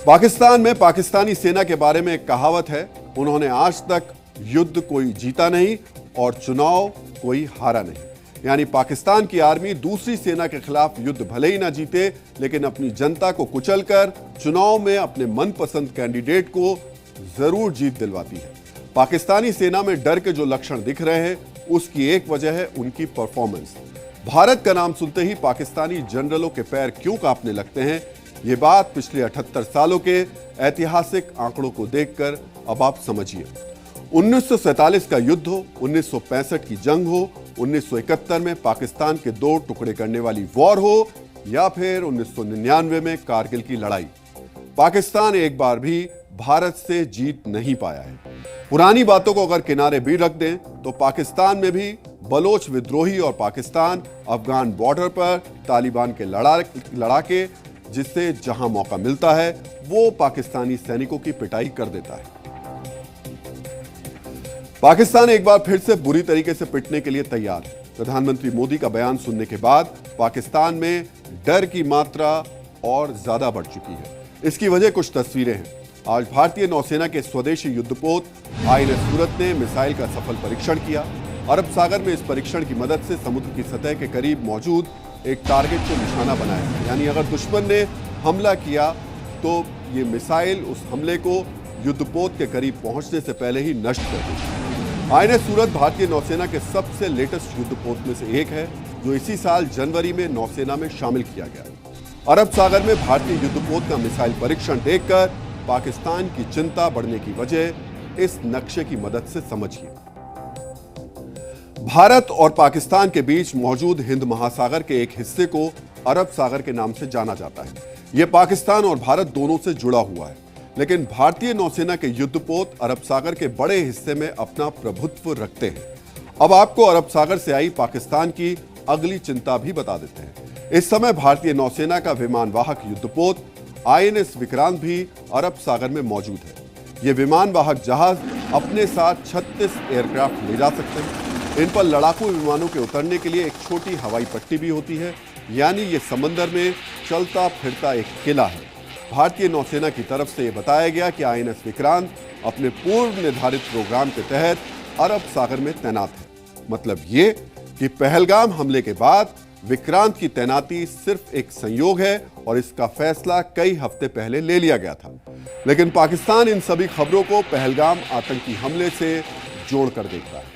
पाकिस्तान में पाकिस्तानी सेना के बारे में एक कहावत है, उन्होंने आज तक युद्ध कोई जीता नहीं और चुनाव कोई हारा नहीं। यानी पाकिस्तान की आर्मी दूसरी सेना के खिलाफ युद्ध भले ही ना जीते, लेकिन अपनी जनता को कुचलकर चुनाव में अपने मनपसंद कैंडिडेट को जरूर जीत दिलवाती है। पाकिस्तानी सेना में डर के जो लक्षण दिख रहे हैं, उसकी एक वजह है उनकी परफॉर्मेंस। भारत का नाम सुनते ही पाकिस्तानी जनरलों के पैर क्यों कांपने लगते हैं, ये बात पिछले 78 सालों के ऐतिहासिक आंकड़ों को देखकर अब आप समझिए। 1947 का युद्ध हो, 1965 की जंग हो, 1971 में पाकिस्तान के दो टुकड़े करने वाली वॉर हो, या फिर 1999 में कारगिल की लड़ाई, पाकिस्तान एक बार भी भारत से जीत नहीं पाया है। पुरानी बातों को अगर किनारे भी रख दें तो पाकिस्तान में भी बलोच विद्रोही और पाकिस्तान अफगान बॉर्डर पर तालिबान के लड़ाके, जिससे जहां मौका मिलता है वो पाकिस्तानी सैनिकों की पिटाई कर देता है। पाकिस्तान एक बार फिर से बुरी तरीके से पिटने के लिए तैयार है। प्रधानमंत्री मोदी का बयान सुनने के बाद पाकिस्तान में डर की मात्रा और ज्यादा बढ़ चुकी है। इसकी वजह कुछ तस्वीरें हैं। आज भारतीय नौसेना के स्वदेशी युद्धपोत INS सूरत ने मिसाइल का सफल परीक्षण किया। अरब सागर में इस परीक्षण की मदद से समुद्र की सतह के करीब मौजूद एक टारगेट को निशाना बनाया, यानी अगर दुश्मन ने हमला किया तो ये मिसाइल उस हमले को युद्धपोत के करीब पहुंचने से पहले ही नष्ट कर देगी। INS सूरत भारतीय नौसेना के सबसे लेटेस्ट युद्धपोत में से एक है, जो इसी साल जनवरी में नौसेना में शामिल किया गया। अरब सागर में भारतीय युद्धपोत का मिसाइल परीक्षण देखकर पाकिस्तान की चिंता बढ़ने की वजह इस नक्शे की मदद से समझिए। भारत और पाकिस्तान के बीच मौजूद हिंद महासागर के एक हिस्से को अरब सागर के नाम से जाना जाता है। यह पाकिस्तान और भारत दोनों से जुड़ा हुआ है, लेकिन भारतीय नौसेना के युद्धपोत अरब सागर के बड़े हिस्से में अपना प्रभुत्व रखते हैं। अब आपको अरब सागर से आई पाकिस्तान की अगली चिंता भी बता देते हैं। इस समय भारतीय नौसेना का विमानवाहक युद्धपोत INS विक्रांत भी अरब सागर में मौजूद है। ये विमानवाहक जहाज अपने साथ 36 एयरक्राफ्ट ले जा सकते हैं। इन पर लड़ाकू विमानों के उतरने के लिए एक छोटी हवाई पट्टी भी होती है, यानी ये समंदर में चलता फिरता एक किला है। भारतीय नौसेना की तरफ से यह बताया गया कि INS विक्रांत अपने पूर्व निर्धारित प्रोग्राम के तहत अरब सागर में तैनात है। मतलब ये कि पहलगाम हमले के बाद विक्रांत की तैनाती सिर्फ एक संयोग है और इसका फैसला कई हफ्ते पहले ले लिया गया था। लेकिन पाकिस्तान इन सभी खबरों को पहलगाम आतंकी हमले से जोड़कर देखता है।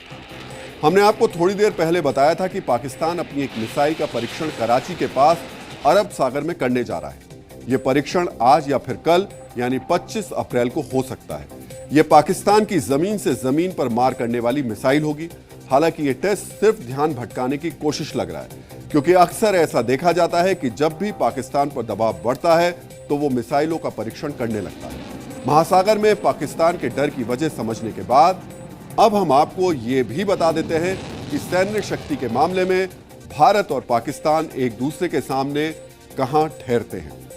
हमने आपको थोड़ी देर पहले बताया था कि पाकिस्तान अपनी एक मिसाइल का परीक्षण कराची के पास अरब सागर में करने जा रहा है। यह परीक्षण आज या फिर कल यानी 25 अप्रैल को हो सकता है। यह पाकिस्तान की जमीन से जमीन पर मार करने वाली मिसाइल होगी। हालांकि यह टेस्ट सिर्फ ध्यान भटकाने की कोशिश लग रहा है, क्योंकि अक्सर ऐसा देखा जाता है कि जब भी पाकिस्तान पर दबाव बढ़ता है तो वो मिसाइलों का परीक्षण करने लगता है। महासागर में पाकिस्तान के डर की वजह समझने के बाद अब हम आपको ये भी बता देते हैं कि सैन्य शक्ति के मामले में भारत और पाकिस्तान एक दूसरे के सामने कहां ठहरते हैं।